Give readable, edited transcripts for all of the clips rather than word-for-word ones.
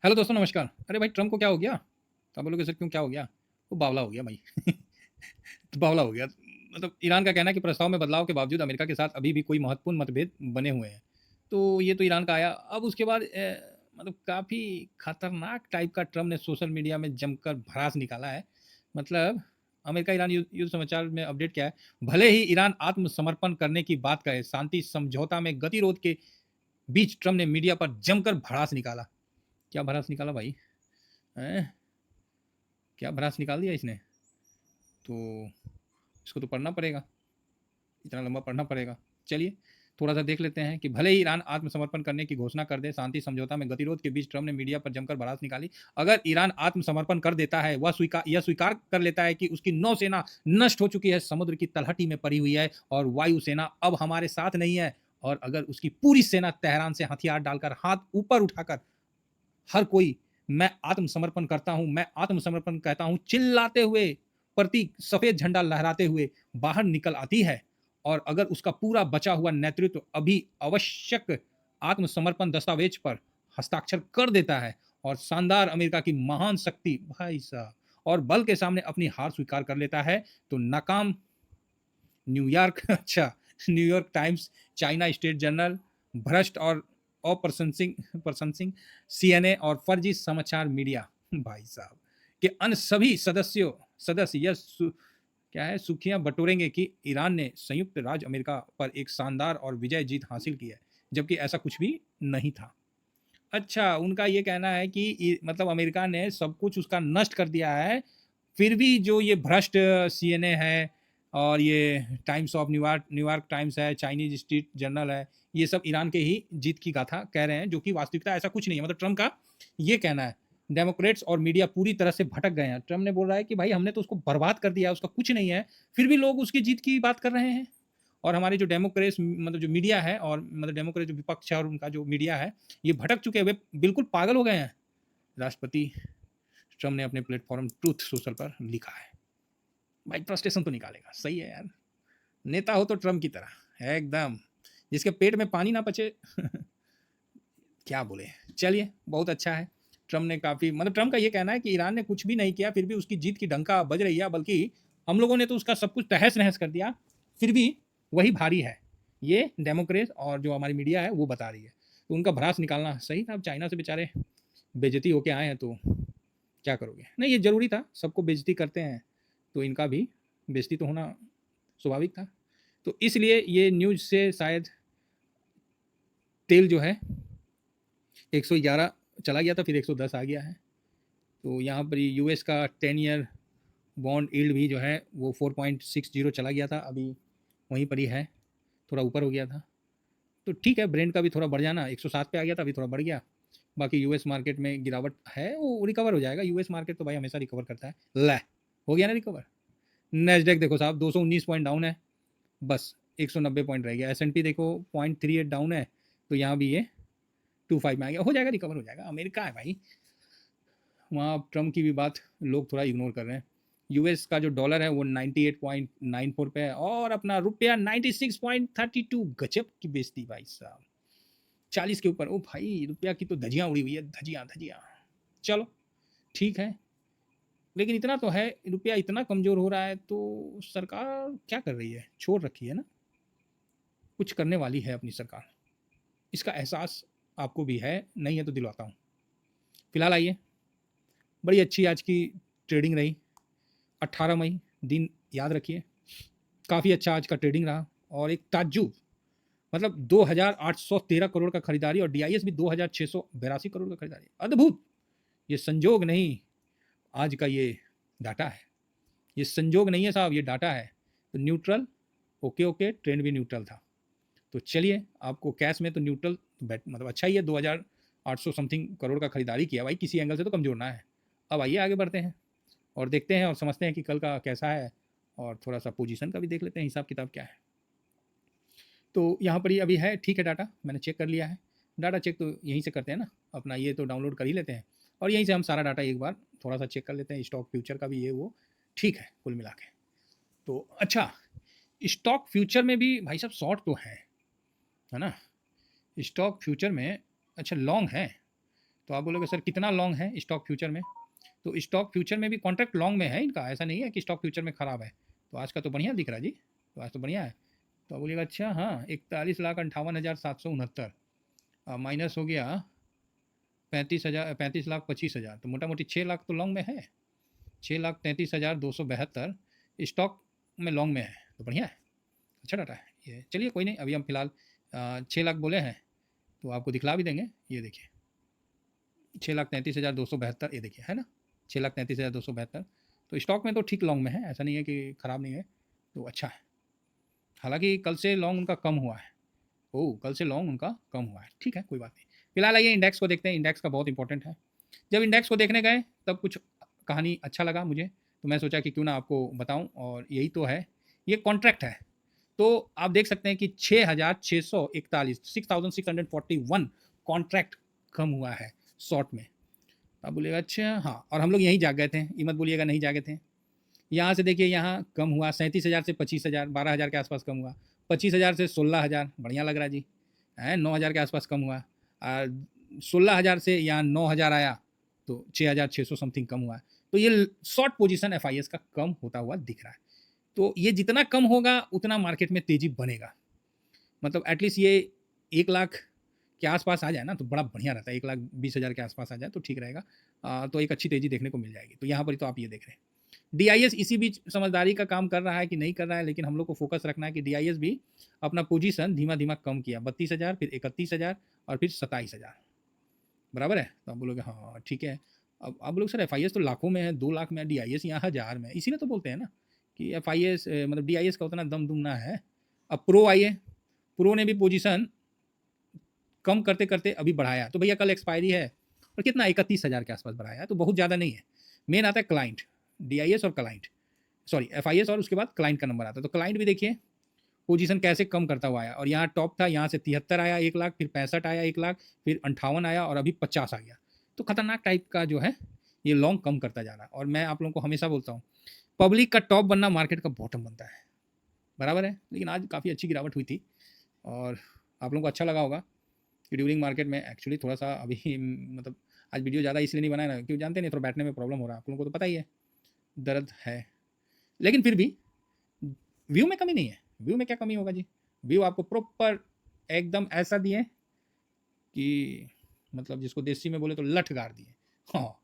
Hello दोस्तों नमस्कार। अरे भाई ट्रम्प को क्या हो गया? तो आप बोलोगे सर क्यों क्या हो गया? वो बावला हो गया भाई। तो बावला हो गया। मतलब ईरान का कहना है कि प्रस्ताव में बदलाव के बावजूद अमेरिका के साथ अभी भी कोई महत्वपूर्ण मतभेद बने हुए हैं। तो ये तो ईरान का आया। अब उसके बाद मतलब काफ़ी खतरनाक टाइप का ट्रम्प ने सोशल मीडिया में जमकर भड़ास निकाला है। मतलब अमेरिका ईरान युद्ध समाचार में अपडेट क्या है? भले ही ईरान आत्मसमर्पण करने की बात कहे, शांति समझौता में गतिरोध के बीच ट्रम्प ने मीडिया पर जमकर भड़ास निकाला। क्या भड़ास निकाला भाई? हैं? क्या भड़ास निकाल दिया इसने? तो इसको तो पढ़ना पड़ेगा, इतना लंबा पढ़ना पड़ेगा। चलिए, थोड़ा-सा देख लेते हैं कि भले ही ईरान आत्मसमर्पण करने की घोषणा कर दे, शांति समझौता में गतिरोध के बीच ट्रम्प ने मीडिया पर जमकर भड़ास निकाली। अगर ईरान आत्मसमर्पण कर देता है, यह स्वीकार कर लेता है कि उसकी नौसेना नष्ट हो चुकी है, समुद्र की तलहटी में पड़ी हुई है और वायुसेना अब हमारे साथ नहीं है, और अगर उसकी पूरी सेना तेहरान से हथियार डालकर, हाथ ऊपर उठाकर हर कोई मैं आत्मसमर्पण करता हूं, मैं आत्मसमर्पण कहता हूं चिल्लाते हुए, प्रतीक सफेद झंडा लहराते हुए बाहर निकल आती है, और अगर उसका पूरा बचा हुआ नेतृत्व अभी आवश्यक आत्मसमर्पण दस्तावेज पर हस्ताक्षर कर देता है और शानदार अमेरिका की महान शक्ति भाई साहब और बल के सामने अपनी हार स्वीकार कर लेता है, तो नाकाम न्यूयॉर्क अच्छा, New York times, China state journal, भ्रष्ट और अप्रशंसिंग सीएनए और फर्जी समाचार मीडिया भाई साहब के अन्य सभी सदस्य यह क्या है सुर्खियां बटोरेंगे कि ईरान ने संयुक्त राज्य अमेरिका पर एक शानदार और विजय जीत हासिल की है, जबकि ऐसा कुछ भी नहीं था। अच्छा, उनका ये कहना है कि मतलब अमेरिका ने सब कुछ उसका नष्ट कर दिया है, फिर भी जो ये भ्रष्ट सीएनए है और ये times of New York New York times है, चाइनीज़ स्ट्रीट जर्नल है, ये सब ईरान के ही जीत की गाथा कह रहे हैं, जो कि वास्तविकता ऐसा कुछ नहीं है। मतलब ट्रम्प का ये कहना है। डेमोक्रेट्स और मीडिया पूरी तरह से भटक गए हैं। ट्रम्प ने बोल रहा है कि भाई हमने तो उसको बर्बाद कर दिया है, उसका कुछ नहीं है, फिर भी लोग उसकी जीत की बात कर रहे हैं। और हमारे जो डेमोक्रेट्स मतलब जो मीडिया है और मतलब डेमोक्रेट जो विपक्ष है और उनका जो मीडिया है, ये भटक चुके हैं, वे बिल्कुल पागल हो गए हैं। राष्ट्रपति ट्रम्प ने अपने प्लेटफॉर्म ट्रूथ सोशल पर लिखा है। भाई फ्रस्ट्रेशन तो निकालेगा, सही है यार। नेता हो तो ट्रम्प की तरह एकदम, जिसके पेट में पानी ना पचे। क्या बोले। चलिए, बहुत अच्छा है। ट्रम्प ने काफ़ी मतलब ट्रम्प का ये कहना है कि ईरान ने कुछ भी नहीं किया, फिर भी उसकी जीत की डंका बज रही है, बल्कि हम लोगों ने तो उसका सब कुछ तहस-नहस कर दिया, फिर भी वही भारी है। ये डेमोक्रेट और जो हमारी मीडिया है, वो बता रही है। तो उनका भड़ास निकालना सही था। अब चाइना से बेचारे बेइज़्ज़ती होके आए हैं, तो क्या करोगे? नहीं, ये ज़रूरी था, सबको बेइज़्ज़ती करते हैं, तो इनका भी बेइज़्ज़ती तो होना स्वाभाविक था। तो इसलिए ये न्यूज़ से शायद तेल जो है 111 चला गया था, फिर 110 आ गया है। तो यहाँ पर यूएस का 10 ईयर बॉन्ड यील्ड भी जो है वो 4.60 चला गया था, अभी वहीं पर ही है, थोड़ा ऊपर हो गया था। तो ठीक है, ब्रेंड का भी थोड़ा बढ़ जाना 107 पे आ गया था, अभी थोड़ा बढ़ गया। बाकी यूएस मार्केट में गिरावट है, वो रिकवर हो जाएगा। यूएस मार्केट तो भाई हमेशा रिकवर करता है। लै हो गया ना रिकवर। नेस्डेक देखो साहब 219 पॉइंट डाउन है, बस 190 पॉइंट रह गया। एस एंड पी देखो 0.38 डाउन है, तो यहाँ भी ये 25 में आ गया। हो जाएगा, रिकवर हो जाएगा, अमेरिका है भाई। वहाँ ट्रम्प की भी बात लोग थोड़ा इग्नोर कर रहे हैं। यूएस का जो डॉलर है वो 98.94 पे है और अपना रुपया 96.32। गजब की बेइज्जती भाई साहब, 40 के ऊपर। ओ भाई, रुपया की तो धजियां उड़ी हुई है, धजियां धजियां। चलो ठीक है, लेकिन इतना तो है, रुपया इतना कमज़ोर हो रहा है तो सरकार क्या कर रही है? छोड़ रखी है ना, कुछ करने वाली है अपनी सरकार। इसका एहसास आपको भी है, नहीं है तो दिलवाता हूँ। फिलहाल आइए, बड़ी अच्छी आज की ट्रेडिंग रही। 18 मई दिन याद रखिए, काफ़ी अच्छा आज का ट्रेडिंग रहा। और एक ताज्जुब, मतलब 2,813 करोड़ का खरीदारी और डीआईएस भी 2,682 करोड़ का खरीदारी। अद्भुत! ये संजोग नहीं, आज का ये डाटा है। ये संजोग नहीं है साहब, ये डाटा है। तो न्यूट्रल, ओके ओके, ट्रेंड भी न्यूट्रल था। तो चलिए, आपको कैश में तो न्यूट्रल मतलब अच्छा ही है। 2,800 समथिंग करोड़ का खरीदारी किया भाई, किसी एंगल से तो कमजोर ना है। अब आइए आगे बढ़ते हैं और देखते हैं और समझते हैं कि कल का कैसा है, और थोड़ा सा पोजीशन का भी देख लेते हैं, हिसाब किताब क्या है। तो यहाँ पर ही अभी है, ठीक है, डाटा मैंने चेक कर लिया है। डाटा चेक तो यहीं से करते हैं ना, अपना ये तो डाउनलोड कर ही लेते हैं और यहीं से हम सारा डाटा एक बार थोड़ा सा चेक कर लेते हैं। स्टॉक फ्यूचर का भी ये वो ठीक है कुल मिला के। तो अच्छा, स्टॉक फ्यूचर में भी भाई साहब शॉर्ट तो है ना? स्टॉक फ्यूचर में अच्छा लॉन्ग है। तो आप बोलोगे सर कितना लॉन्ग है स्टॉक फ्यूचर में? तो स्टॉक फ्यूचर में भी कॉन्ट्रैक्ट लॉन्ग में है इनका, ऐसा नहीं है कि स्टॉक फ्यूचर में खराब है। तो आज का तो बढ़िया दिख रहा है जी, तो आज तो बढ़िया है। तो आप बोलिएगा अच्छा हाँ, 41,58,769 माइनस हो गया 35,25,25,000, तो मोटा मोटी 6 लाख तो लॉन्ग में है। 6,33,272 स्टॉक में लॉन्ग में है, तो बढ़िया है, अच्छा डाटा है ये। चलिए कोई नहीं, अभी हम फिलहाल 6 लाख बोले हैं तो आपको दिखला भी देंगे। ये देखिए 6,33,272, ये देखिए है ना, 6,33,272। तो स्टॉक में तो ठीक लॉन्ग में है, ऐसा नहीं है कि ख़राब नहीं है, तो अच्छा है। हालांकि कल से लॉन्ग उनका कम हुआ है। ओह, कल से लॉन्ग उनका कम हुआ है, ठीक है कोई बात नहीं। फिलहाल आइए इंडेक्स को देखते हैं, इंडेक्स का बहुत इंपॉर्टेंट है। जब इंडेक्स को देखने गए तब कुछ कहानी अच्छा लगा मुझे, तो मैं सोचा कि क्यों ना आपको बताऊं, और यही तो है, ये कॉन्ट्रैक्ट है। तो आप देख सकते हैं कि 6,641 6,641 कॉन्ट्रैक्ट कम हुआ है शॉर्ट में। आप बोलिएगा अच्छा हाँ, और हम लोग यहीं जाग गए थे, ये मत बोलिएगा नहीं जागे थे। यहाँ से देखिए, यहाँ कम हुआ 37,000 से 25,000, 12,000 के आसपास कम हुआ। 25,000 से 16,000, बढ़िया लग रहा है जी, है 9,000 के आसपास कम हुआ। और 16,000 से यहाँ 9,000 आया, तो 6,600 समथिंग कम हुआ। तो ये शॉर्ट पोजीशन एफआईएस का कम होता हुआ दिख रहा है। तो ये जितना कम होगा उतना मार्केट में तेजी बनेगा। मतलब एटलीस्ट ये 1 लाख के आसपास आ जाए ना तो बड़ा बढ़िया रहता है, 1,20,000 के आसपास आ जाए तो ठीक रहेगा। तो एक अच्छी तेजी देखने को मिल जाएगी। तो यहाँ पर तो आप ये देख रहे हैं डीआईएस इसी बीच समझदारी का काम कर रहा है कि नहीं कर रहा है, लेकिन हम लोग को फोकस रखना है कि डीआईएस भी अपना पोजीशन धीमा धीमा कम किया, 32,000 फिर 31,000 और फिर 27,000, बराबर है। तो आप बोलोगे हाँ ठीक है। अब आप लोग सर एफआईएस तो लाखों में है, 2 लाख में है, डीआईएस यहाँ 1,000 में है, इसीलिए तो बोलते हैं ना कि एफआईएस मतलब डीआईएस का उतना दम दुम ना है। अब प्रो आइए, प्रो ने भी पोजीशन कम करते करते अभी बढ़ाया, तो भैया कल एक्सपायरी है और कितना 31,000 के आसपास बढ़ाया, तो बहुत ज़्यादा नहीं है। मेन आता है क्लाइंट, डीआईएस और क्लाइंट, सॉरी एफआईएस और उसके बाद क्लाइंट का नंबर आता है। तो क्लाइंट भी देखिए पोजीशन कैसे कम करता हुआ आया, और यहाँ टॉप था, यहाँ से 73 आया 1 लाख, फिर 65 आया 1 लाख, फिर 58 आया और अभी 50 आ गया। तो खतरनाक टाइप का जो है ये लॉन्ग कम करता जा रहा है। और मैं आप लोगों को हमेशा बोलता हूँ पब्लिक का टॉप बनना मार्केट का बॉटम बनता है, बराबर है। लेकिन आज काफ़ी अच्छी गिरावट हुई थी और आप लोगों को अच्छा लगा होगा कि ड्यूरिंग मार्केट में एक्चुअली थोड़ा सा अभी मतलब आज वीडियो ज़्यादा इसलिए नहीं बनाया ना, क्योंकि जानते नहीं थोड़ा बैठने में प्रॉब्लम हो रहा है, आप लोगों को तो पता ही है, दर्द है। लेकिन फिर भी व्यू में कमी नहीं है, व्यू में क्या कमी होगा जी, व्यू आपको प्रॉपर एकदम ऐसा दिए कि मतलब जिसको देसी में बोले तो लठ गाड़ दिए। हाँ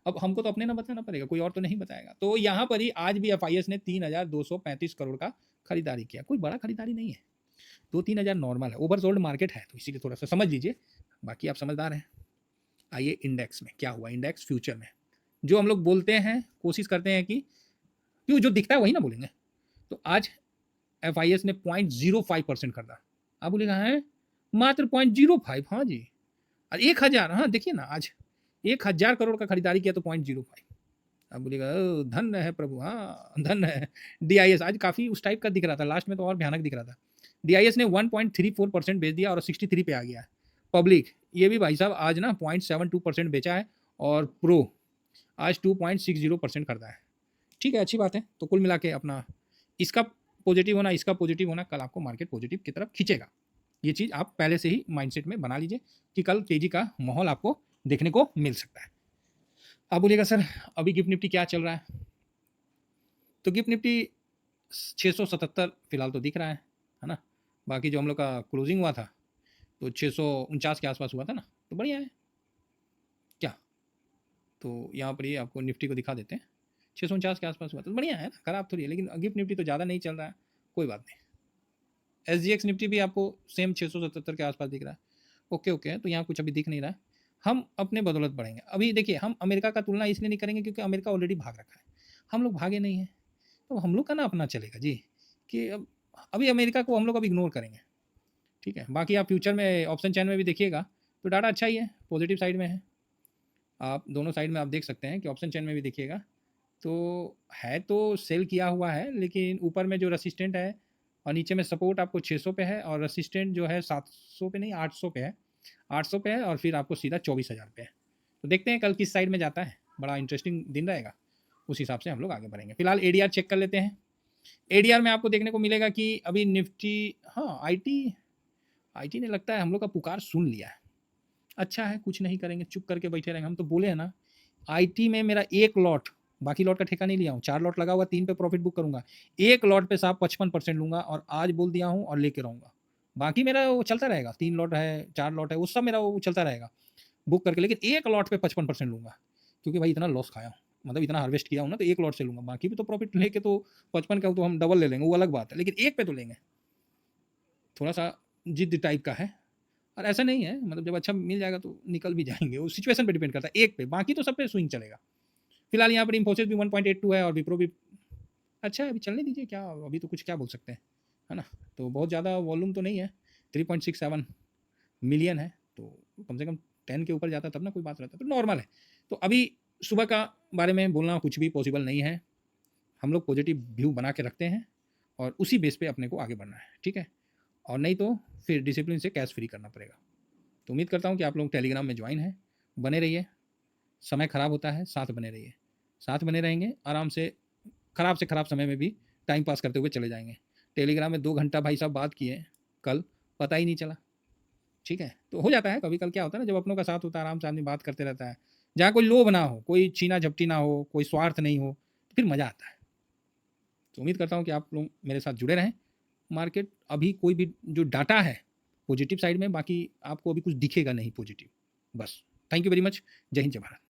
अब हमको तो अपने ना बताना पड़ेगा, कोई और तो नहीं बताएगा। तो यहाँ पर ही आज भी एफआईएस ने 3,235 करोड़ का खरीदारी किया, कोई बड़ा खरीदारी नहीं है, 2-3 हज़ार नॉर्मल है, ओवरसोल्ड मार्केट है, तो इसीलिए थोड़ा सा समझ लीजिए, बाकी आप समझदार हैं। आइए इंडेक्स में क्या हुआ, इंडेक्स फ्यूचर में जो हम लोग बोलते हैं, कोशिश करते हैं कि क्यों जो दिखता है वही ना बोलेंगे। तो आज एफआईएस ने 0.05% खरीदा। आप बोलेगा है मात्र 0.05, हाँ जी, और 1,000, हाँ देखिए ना आज 1,000 करोड़ का खरीदारी किया तो 0.05। आप बोलेगा धन है प्रभु, हाँ धन है। डीआईएस आज काफ़ी उस टाइप का दिख रहा था, लास्ट में तो और भयानक दिख रहा था। डीआईएस ने 1.34% बेच दिया और 63 पे आ गया है। पब्लिक ये भी भाई साहब आज ना 0.72% बेचा है, और प्रो आज 2.60% खरीदा है। ठीक है, अच्छी बात है। तो कुल मिला के अपना इसका पॉजिटिव होना, इसका पॉजिटिव होना, कल आपको मार्केट पॉजिटिव की तरफ खींचेगा। ये चीज़ आप पहले से ही माइंडसेट में बना लीजिए कि कल तेजी का माहौल आपको देखने को मिल सकता है। आप बोलिएगा सर अभी गिफ्ट निफ्टी क्या चल रहा है, तो गिफ्ट निफ्टी 677 फिलहाल तो दिख रहा है ना। बाकी जो हम लोग का क्लोजिंग हुआ था तो 649 के आसपास हुआ था ना, तो बढ़िया है क्या। तो यहाँ पर ही आपको निफ्टी को दिखा देते हैं, 649 के आसपास हुआ तो बढ़िया है ना, खराब थोड़ी है। लेकिन गिफ्ट निफ्टी तो ज़्यादा नहीं चल रहा है, कोई बात नहीं। एसजीएक्स निफ्टी भी आपको सेम 677 के आसपास दिख रहा है, ओके ओके। तो यहाँ कुछ अभी दिख नहीं रहा है, हम अपने बदौलत बढ़ेंगे। अभी देखिए हम अमेरिका का तुलना इसलिए नहीं करेंगे क्योंकि अमेरिका ऑलरेडी भाग रखा है, हम लोग भागे नहीं हैं। तो हम लोग का ना अपना चलेगा जी, कि अब अभी अमेरिका को हम लोग अब इग्नोर करेंगे, ठीक है। बाकी आप फ्यूचर में ऑप्शन चैन में भी देखिएगा तो डाटा अच्छा ही है, पॉजिटिव साइड में है। आप दोनों साइड में आप देख सकते हैं कि ऑप्शन चैन में भी देखिएगा तो है, तो सेल किया हुआ है, लेकिन ऊपर में जो रेसिस्टेंट है और नीचे में सपोर्ट आपको 600 पे है, और रेसिस्टेंट जो है 700 पे नहीं 800 पे है, 800 पे है, और फिर आपको सीधा 24,000 पे है। तो देखते हैं कल किस साइड में जाता है, बड़ा इंटरेस्टिंग दिन रहेगा, उस हिसाब से हम लोग आगे बढ़ेंगे। फिलहाल एडीआर चेक कर लेते हैं। एडीआर में आपको देखने को मिलेगा कि अभी निफ्टी, हाँ आईटी ने लगता है हम लोग का पुकार सुन लिया है। अच्छा है, कुछ नहीं करेंगे, चुप करके बैठे रहेंगे। हम तो बोले हैं ना, आईटी में मेरा 1 लॉट, बाकी लॉट का ठेका नहीं लिया हूँ, 4 लॉट लगा हुआ, 3 पे प्रॉफिट बुक करूँगा। 1 लॉट पे साहब 55% लूँगा और आज बोल दिया हूँ और लेके रहूँगा। बाकी मेरा वो चलता रहेगा, 3 लॉट है, 4 लॉट है, वो सब मेरा वो चलता रहेगा बुक करके, लेकिन 1 लॉट पे 55% लूँगा। क्योंकि भाई इतना लॉस खाया हूँ, मतलब इतना हार्वेस्ट किया हूँ ना, तो 1 लॉट से लूँगा। बाकी भी तो प्रॉफिट लेके तो 55 का तो हम डबल ले लेंगे, वो अलग बात है, लेकिन 1 पे तो लेंगे। थोड़ा-सा ज़िद टाइप का है। और ऐसा नहीं है, मतलब जब अच्छा मिल जाएगा तो निकल भी जाएँगे, वो सिचुएशन पे डिपेंड करता है, एक पे, बाकी तो सब पे स्विंग चलेगा। फिलहाल यहाँ पर इन्फोसिस भी 1.82 है और विप्रो भी अच्छा है, अभी चलने दीजिए, क्या अभी तो कुछ क्या बोल सकते हैं, है ना? तो बहुत ज़्यादा वॉल्यूम तो नहीं है, 3.67 मिलियन है, तो कम से कम 10 के ऊपर जाता तब ना कोई बात रहता, तो नॉर्मल है। तो अभी सुबह का बारे में बोलना कुछ भी पॉसिबल नहीं है, हम लोग पॉजिटिव व्यू बना के रखते हैं और उसी बेस पे अपने को आगे बढ़ना है, ठीक है? और नहीं तो फिर डिसिप्लिन से कैश फ्री करना पड़ेगा। तो उम्मीद करता हूँ कि आप लोग टेलीग्राम में ज्वाइन हैं, बने रहिए, समय खराब होता है, साथ बने रहिए, साथ बने रहेंगे, आराम से खराब समय में भी टाइम पास करते हुए चले जाएंगे। टेलीग्राम में 2 घंटा भाई साहब बात किए कल, पता ही नहीं चला, ठीक है? तो हो जाता है कभी कल, क्या होता है ना, जब अपनों का साथ होता है, आराम से आदमी बात करते रहता है, जहाँ कोई लोभ ना हो, कोई छीना झपटी ना हो, कोई स्वार्थ नहीं हो, तो फिर मज़ा आता है। तो उम्मीद करता हूँ कि आप लोग मेरे साथ जुड़े रहें। मार्केट अभी कोई भी जो डाटा है पॉजिटिव साइड में, बाकी आपको अभी कुछ दिखेगा नहीं पॉजिटिव, बस। Thank you very much. जय हिंद, जय भारत।